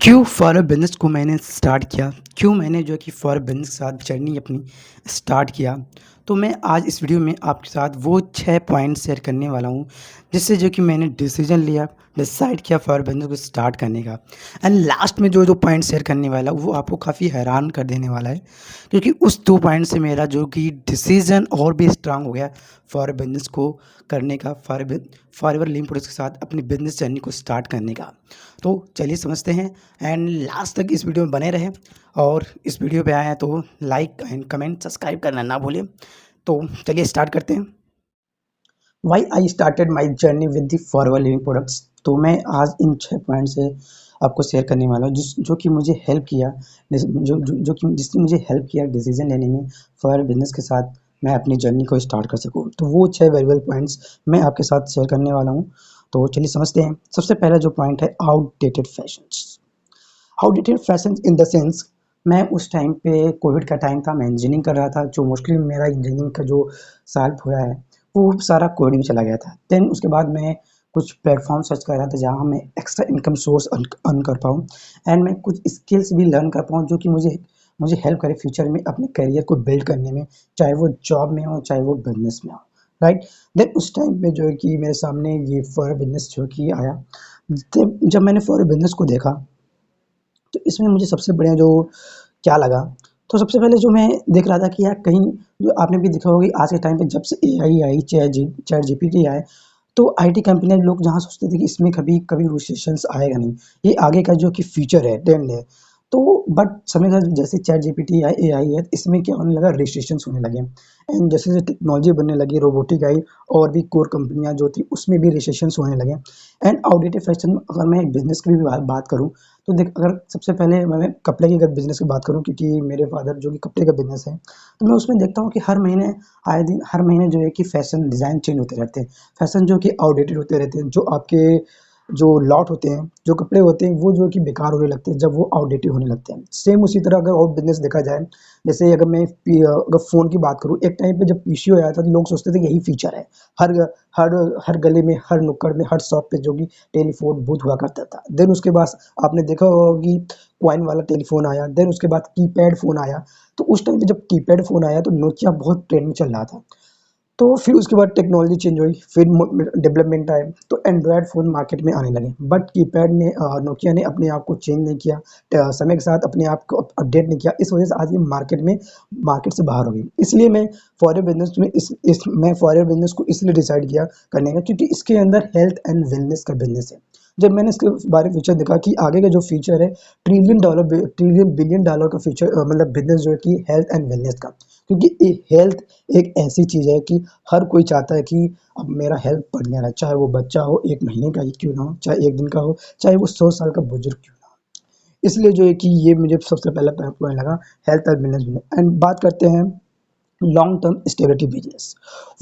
क्यों for business को मैंने स्टार्ट किया? क्यों मैंने जो है कि फॉर बिज़नेस के साथ जर्नी अपनी स्टार्ट किया? तो मैं आज इस वीडियो में आपके साथ वो 6 पॉइंट शेयर करने वाला हूँ, जिससे जो कि मैंने डिसीज़न लिया, डिसाइड किया फॉर बिज़नेस को स्टार्ट करने का। एंड लास्ट में जो पॉइंट शेयर करने वाला हूँ, वो आपको काफ़ी हैरान कर देने वाला है, क्योंकि उस 2 पॉइंट से मेरा जो कि डिसीज़न और भी स्ट्रॉन्ग हो गया फॉर बिज़नेस को करने का, फॉरएवर लिंक प्रोडक्ट्स के साथ अपनी बिज़नेस जर्नी को स्टार्ट करने का। तो चलिए समझते हैं एंड लास्ट तक इस वीडियो में बने रहें और इस वीडियो पे आए हैं तो लाइक एंड कमेंट सब्सक्राइब करना ना भूलें। तो चलिए स्टार्ट करते हैं। Why I started my journey with the Forever Living Products. तो मैं आज इन 6 पॉइंट से आपको शेयर करने वाला हूँ जो कि मुझे हेल्प किया, जो कि जिसने मुझे हेल्प किया डिसीजन लेने में फॉर बिजनेस के साथ मैं अपनी जर्नी को स्टार्ट कर सकूँ। तो वो 6 वैल्यूएबल पॉइंट्स मैं आपके साथ शेयर करने वाला हूँ। तो चलिए समझते हैं। सबसे पहला जो पॉइंट है, outdated fashions. Outdated fashion in the sense, मैं उस टाइम पे कोविड का टाइम था, मैं इंजीनियरिंग कर रहा था, जो मोस्टली मेरा इंजीनियरिंग का जो साल पूरा है वो सारा कोविड में चला गया था। देन उसके बाद मैं कुछ प्लेटफॉर्म सर्च कर रहा था जहाँ मैं एक्स्ट्रा इनकम सोर्स अर्न कर पाऊँ एंड मैं कुछ स्किल्स भी लर्न कर पाऊँ जो कि मुझे मुझे हेल्प करे फ्यूचर में अपने करियर को बिल्ड करने में, चाहे वो जॉब में हो चाहे वो बिजनेस में हो, राइट। देन उस टाइम पे जो है कि मेरे सामने ये फॉर बिजनेस जो कि आया। जब मैंने फॉर बिजनेस को देखा तो इसमें मुझे सबसे बढ़िया जो क्या लगा, तो सबसे पहले जो मैं देख रहा था कि यार कहीं, जो आपने भी देखा होगा कि आज के टाइम पे जब से एआई आई, चैट जीपीटी आए, तो आईटी कंपनियां, लोग जहाँ सोचते थे कि इसमें कभी कभी रिसेशंस आएगा नहीं, ये आगे का जो कि फ्यूचर है, ट्रेंड है। तो बट समय का जैसे चैट जीपीटी या एआई है, इसमें क्या होने लगा, रिसेशंस होने लगे। एंड जैसे जैसे टेक्नोलॉजी बनने लगी, रोबोटिक आई, और भी कोर कंपनियां जो थी उसमें भी रिसेशंस होने लगे। एंड आउटडेटेड फैशन, अगर मैं एक बिजनेस की भी बात करूँ, तो देख, अगर सबसे पहले मैं कपड़े की अगर बिज़नेस की बात करूँ, क्योंकि मेरे फादर जो कि कपड़े का बिज़नेस है, तो मैं उसमें देखता हूँ कि हर महीने, आए दिन हर महीने जो है कि फ़ैशन डिज़ाइन चेंज होते रहते हैं। फ़ैशन जो कि आउटडेटेड होते रहते हैं, जो आपके जो लॉट होते हैं, जो कपड़े होते हैं, वो जो है कि बेकार होने लगते हैं जब वो आउटडेटेड होने लगते हैं। सेम उसी तरह अगर और बिज़नेस देखा जाए, जैसे अगर मैं अगर फ़ोन की बात करूँ, एक टाइम पे जब पीसीओ आया था तो लोग सोचते थे यही फीचर है। हर हर हर गली में, हर नुक्कड़ में, हर शॉप पे जो कि टेलीफ़ोन बूथ हुआ करता था। देन उसके बाद आपने देखा होगा कि कॉइन वाला टेलीफ़ोन आया, देन उसके बाद कीपैड फ़ोन आया। तो उस टाइम पे जब कीपैड फ़ोन आया तो नोकिया बहुत ट्रेंड में चल रहा था। तो फिर उसके बाद टेक्नोलॉजी चेंज हुई, फिर डेवलपमेंट आए, तो एंड्रॉयड फ़ोन मार्केट में आने लगे। बट कीपैड ने, नोकिया ने अपने आप को चेंज नहीं किया, समय के साथ अपने आप को अपडेट नहीं किया। इस वजह से आज ये मार्केट से बाहर हो गई। इसलिए मैं फॉरेन बिजनेस में इस मैं फॉरेन बिजनेस को इसलिए डिसाइड किया करने का, क्योंकि इसके अंदर हेल्थ एंड वेलनेस का बिजनेस है। जब मैंने इसके बारे में फ्यूचर देखा कि आगे का जो फ्यूचर है, ट्रिलियन बिलियन डॉलर का फ्यूचर, मतलब बिजनेस जो है कि हेल्थ एंड वेलनेस का। क्योंकि हेल्थ एक ऐसी चीज़ है कि हर कोई चाहता है कि अब मेरा हेल्थ बढ़िया रहे, चाहे वो बच्चा हो, 1 महीने का ही क्यों ना हो, चाहे 1 दिन का हो, चाहे वो 100 साल का बुजुर्ग क्यों ना हो। इसलिए जो है कि ये मुझे सबसे पहला पॉइंट लगा, हेल्थ और वेलनेस। एंड बात करते हैं लॉन्ग टर्म स्टेबिलिटी बिजनेस।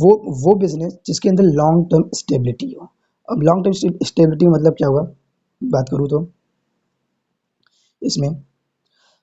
वो बिजनेस जिसके अंदर लॉन्ग टर्म स्टेबिलिटी हो। अब लॉन्ग टर्म स्टेबिलिटी मतलब क्या हुआ, बात करूँ तो इसमें,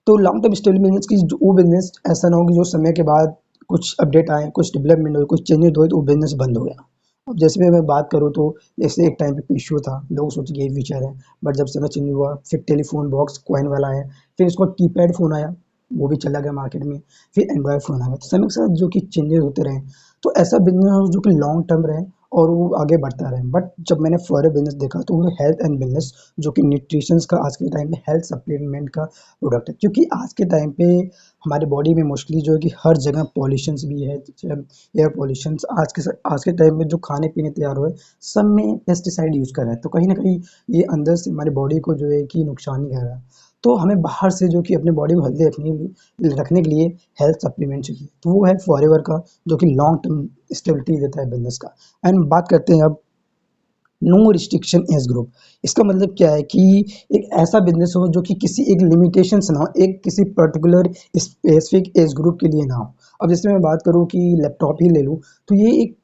तो लॉन्ग टर्म स्टेबल बिजनेस की, वो बिजनेस ऐसा ना हो कि जो समय के बाद कुछ अपडेट आए, कुछ डेवलपमेंट हो, कुछ चेंजेस हुए तो वो बिजनेस बंद हो गया। अब जैसे भी मैं बात करूँ तो, जैसे एक टाइम पे पीसीओ था, लोग सोचे कि यही फीचर है, बट जब समय चेंज हुआ, फिर टेलीफोन बॉक्स कॉइन वाला आया, फिर उसको कीपैड फ़ोन आया, वो भी चला गया मार्केट में, फिर एंड्रॉयड फ़ोन आ गया। तो समय के साथ जो कि चेंजेस होते रहे, तो ऐसा बिजनेस हो जो कि लॉन्ग टर्म रहे और वो आगे बढ़ता रहे। बट जब मैंने फॉरेन बिजनेस देखा तो वो हेल्थ एंड वेलनेस, जो कि न्यूट्रिशंस का आज के टाइम में हेल्थ सप्लीमेंट का प्रोडक्ट है। क्योंकि आज के टाइम पे हमारे बॉडी में मोस्टली जो है कि हर जगह पॉल्यूशंस भी है, एयर पॉल्यूशंस, आज के टाइम में जो खाने पीने तैयार हुए, सब में पेस्टिसाइड यूज़ कर रहा है। तो कहीं न कहीं ये अंदर से हमारी बॉडी को जो है कि नुकसान ही कर रहा है। तो हमें बाहर से जो कि अपनी बॉडी को हेल्दी रखने के लिए हेल्थ सप्लीमेंट चाहिए। तो वो है फॉरएवर का, जो कि लॉन्ग टर्म स्टेबिलिटी देता है बिज़नेस का। एंड बात करते हैं अब नो रिस्ट्रिक्शन एज ग्रुप। इसका मतलब क्या है कि एक ऐसा बिजनेस हो जो कि किसी एक लिमिटेशंस ना हो, एक किसी पर्टिकुलर स्पेसिफिक एज ग्रुप के लिए ना हो। अब जैसे मैं बात करूँ कि लैपटॉप ही ले लूँ, तो ये एक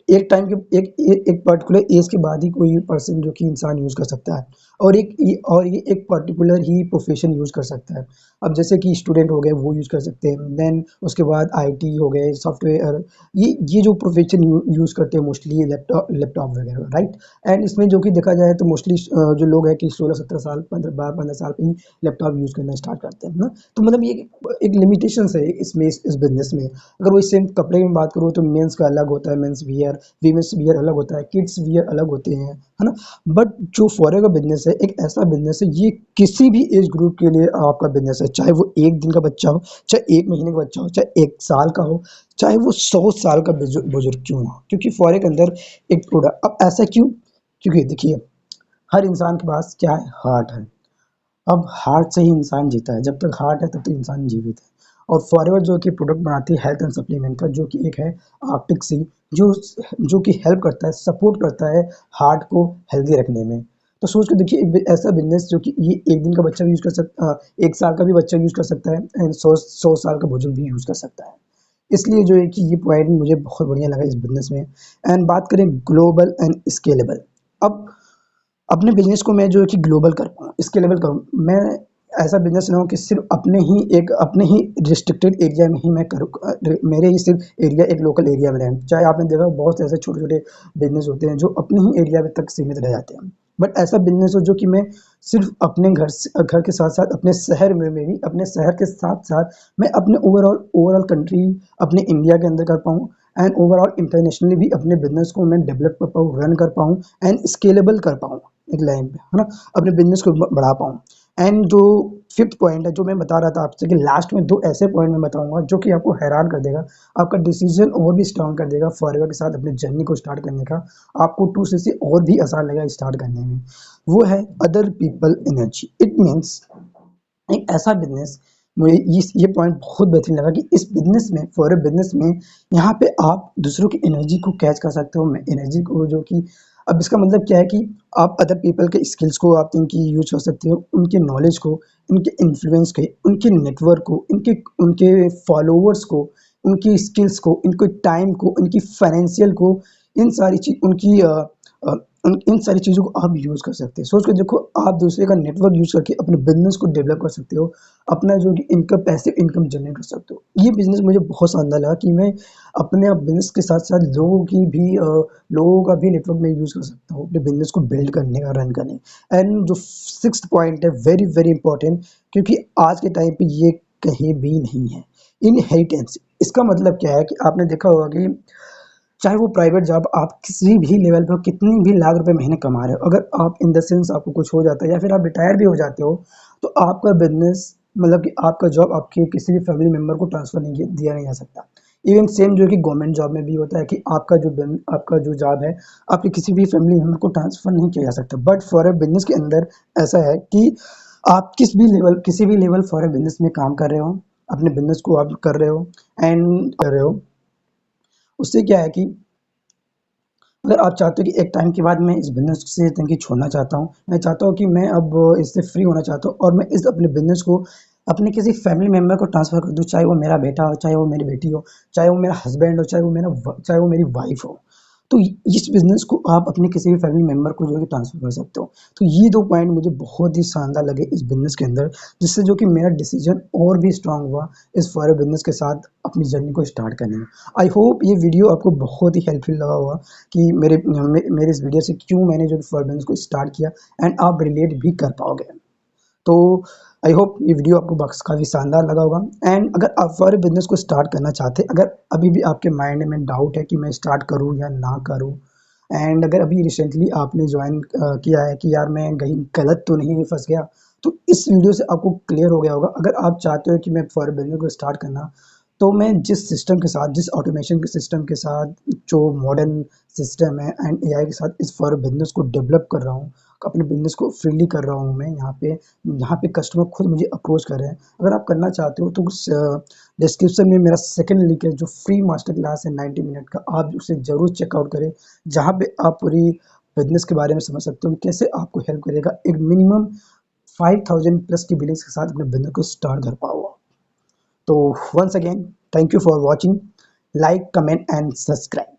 एक टाइम के एक पर्टिकुलर एज के बाद ही कोई पर्सन जो कि इंसान यूज़ कर सकता है। और ये एक पर्टिकुलर ही प्रोफेशन यूज़ कर सकता है। अब जैसे कि स्टूडेंट हो गए वो यूज़ कर सकते हैं, देन उसके बाद आईटी हो गए, सॉफ्टवेयर, ये जो प्रोफेशन यूज़ करते हैं मोस्टली लैपटॉप लैपटॉप वगैरह, राइट। एंड इसमें जो कि देखा जाए तो मोस्टली जो लोग हैं कि 16-17 साल 15 साल पे ही लैपटॉप यूज़ करना स्टार्ट करते हैं ना। तो मतलब ये एक लिमिटेशंस है इसमें, इस बिजनेस में। अगर वो सेम कपड़े में बात करूँ तो मेंस का अलग होता है, मेंस वियर, वीमेंस वियर अलग होता है, किड्स वियर अलग होते हैं, है ना। बट जो फॉरेवर का बिजनेस है एक ऐसा बिजनेस है, ये किसी भी एज ग्रुप के लिए आपका बिजनेस है, चाहे वो एक दिन का बच्चा हो, चाहे एक महीने का बच्चा हो, चाहे एक साल का हो, चाहे वो 100 साल का बुजुर्ग क्यों ना हो, क्योंकि फॉरेवर के अंदर एक प्रोडक्ट। अब ऐसा क्यों? क्योंकि देखिए, हर इंसान के पास क्या है, हार्ट है। अब हार्ट से ही इंसान जीता है, जब तक हार्ट है तब तक इंसान जीवित है। और फॉरएवर जो कि प्रोडक्ट बनाती है हेल्थ एंड सप्लीमेंट का, जो कि एक है आर्टिक सी, जो जो कि हेल्प करता है, सपोर्ट करता है हार्ट को हेल्दी रखने में। तो सोच के देखिए, एक ऐसा बिजनेस जो कि ये एक दिन का बच्चा भी यूज़ कर सकता, एक साल का भी बच्चा यूज़ कर सकता है, एंड 100 साल का बुजुर्ग भी यूज़ कर सकता है। इसलिए जो है कि ये पॉइंट मुझे बहुत बढ़िया लगा इस बिजनेस में। एंड बात करें ग्लोबल एंड स्केलेबल। अब अपने बिजनेस को मैं जो है कि ग्लोबल कर पाऊँ, स्केलेबल करूँ। मैं ऐसा बिजनेस बनाऊँ कि सिर्फ अपने ही रिस्ट्रिक्टेड एरिया में ही मैं करूँ, मेरे ही सिर्फ एरिया एक लोकल एरिया में रहें। चाहे आपने देखा बहुत से ऐसे छोटे-छोटे बिजनेस होते हैं जो अपने ही एरिया में तक सीमित रह जाते हैं। बट ऐसा बिजनेस हो जो कि मैं सिर्फ अपने घर के साथ-साथ अपने शहर में भी, अपने शहर के साथ-साथ मैं अपने ओवरऑल कंट्री, अपने इंडिया के अंदर कर पाऊँ, एंड ओवरऑल इंटरनेशनली भी अपने बिजनेस को मैं डेवलप कर पाऊँ, रन कर पाऊँ, एंड स्केलेबल कर पाऊँ एक लाइन पे, है ना? अपने बिजनेस को बढ़ा पाऊँ। एंड जो फिफ्थ पॉइंट है जो मैं बता रहा था आपसे, कि लास्ट में दो ऐसे पॉइंट मैं बताऊंगा जो कि आपको हैरान कर देगा, आपका डिसीजन और भी स्ट्रांग कर देगा फॉरएवर के साथ अपनी जर्नी को स्टार्ट करने का। आपको 2 से और भी आसान लगेगा स्टार्ट करने में। वो है other people energy. It means एक ऐसा बिजनेस, मुझे ये पॉइंट बहुत बेहतरीन लगा कि इस बिजनेस में, फॉर बिजनेस में, यहाँ पे आप दूसरों की एनर्जी को कैच कर सकते हो, एनर्जी को जो कि, अब इसका मतलब क्या है कि आप अदर पीपल के स्किल्स को आप इनकी यूज कर सकते हो, उनके नॉलेज को, उनके इन्फ्लुएंस के, उनके नेटवर्क को, उनके उनके फॉलोअर्स को, उनकी स्किल्स को, उनके टाइम को, उनकी फाइनेंशियल को, इन सारी चीज उनकी अ, इन सारी चीज़ों को आप यूज़ कर सकते हैं। सोच के देखो, आप दूसरे का नेटवर्क यूज़ करके अपने बिज़नेस को डेवलप कर सकते हो, अपना जो कि इनकम, पैसिव इनकम जनरेट कर सकते हो। ये बिज़नेस मुझे बहुत शानदार लगा कि मैं अपने बिज़नेस के साथ-साथ लोगों का भी नेटवर्क मैं यूज़ कर सकता हूँ, अपने बिज़नेस को बिल्ड करने का, रन करने। एंड जो सिक्स्थ पॉइंट है, वेरी, वेरी इंपॉर्टेंट, क्योंकि आज के टाइम पे ये कहीं भी नहीं है, इनहेरिटेंस। इसका मतलब क्या है कि आपने देखा होगा कि चाहे वो प्राइवेट जॉब आप किसी भी लेवल पे हो, कितनी भी लाख रुपए महीने कमा रहे हो, अगर आप इन द सेंस आपको कुछ हो जाता है या फिर आप रिटायर भी हो जाते हो, तो आपका बिजनेस, मतलब कि आपका जॉब आपके किसी भी फैमिली मेंबर को ट्रांसफर नहीं दिया नहीं जा सकता। इवन सेम जो है कि गवर्नमेंट जॉब में भी होता है कि आपका जो जॉब है, आपके किसी भी फैमिली मेंबर को ट्रांसफर नहीं किया जा सकता। बट फॉर ए बिजनेस के अंदर ऐसा है कि आप किसी भी लेवल फॉर ए बिजनेस में काम कर रहे हो, अपने बिजनेस को आप कर रहे हो, एंड कर रहे हो, उससे क्या है कि अगर आप चाहते हो कि एक टाइम के बाद मैं इस बिज़नेस से तनकी छोड़ना चाहता हूँ, मैं चाहता हूँ कि मैं अब इससे फ्री होना चाहता हूँ और मैं इस अपने बिज़नेस को अपने किसी फैमिली मेंबर को ट्रांसफ़र कर दूँ, चाहे वो मेरा बेटा हो, चाहे वो मेरी बेटी हो, चाहे वो मेरा हस्बैंड हो, चाहे वो मेरी वाइफ़ हो। तो इस बिज़नेस को आप अपने किसी भी फैमिली मेंबर को जो है ट्रांसफ़र कर सकते हो। तो ये 2 पॉइंट मुझे बहुत ही शानदार लगे इस बिज़नेस के अंदर, जिससे जो कि मेरा डिसीज़न और भी स्ट्रॉन्ग हुआ इस फॉरेन बिज़नेस के साथ अपनी जर्नी को स्टार्ट करने में। आई होप ये वीडियो आपको बहुत ही हेल्पफुल लगा होगा कि मेरे इस वीडियो से क्यों मैंने जो फॉरेन बिज़नेस को स्टार्ट किया, एंड आप रिलेट भी कर पाओगे। तो आई होप ये वीडियो आपको बक्स काफ़ी शानदार लगा होगा। एंड अगर आप फॉरेन बिज़नेस को स्टार्ट करना चाहते हैं, अगर अभी भी आपके माइंड में डाउट है कि मैं स्टार्ट करूँ या ना करूँ, एंड अगर अभी रिसेंटली आपने ज्वाइन किया है कि यार मैं कहीं गलत तो नहीं फंस गया, तो इस वीडियो से आपको क्लियर हो गया होगा। अगर आप चाहते हो कि मैं फॉरेन बिजनेस को स्टार्ट करना, तो मैं जिस सिस्टम के साथ, जिस ऑटोमेशन के सिस्टम के साथ, जो मॉडर्न सिस्टम है एंड एआई के साथ इस फॉरेन बिजनेस को डेवलप कर रहा हूँ, अपने बिजनेस को फ्रीली कर रहा हूँ मैं यहाँ पे कस्टमर खुद मुझे अप्रोच कर रहे हैं। अगर आप करना चाहते हो तो डिस्क्रिप्शन में मेरा सेकंड लिंक है जो फ्री मास्टर क्लास है 90 मिनट का, आप उसे ज़रूर चेकआउट करें, जहाँ पे आप पूरी बिजनेस के बारे में समझ सकते हो कि कैसे आपको हेल्प करेगा एक मिनिमम 5000 प्लस की बिलिंग्स के साथ अपने बिजनेस को स्टार्ट कर पाओ। तो once again, thank you for watching, like, comment and subscribe.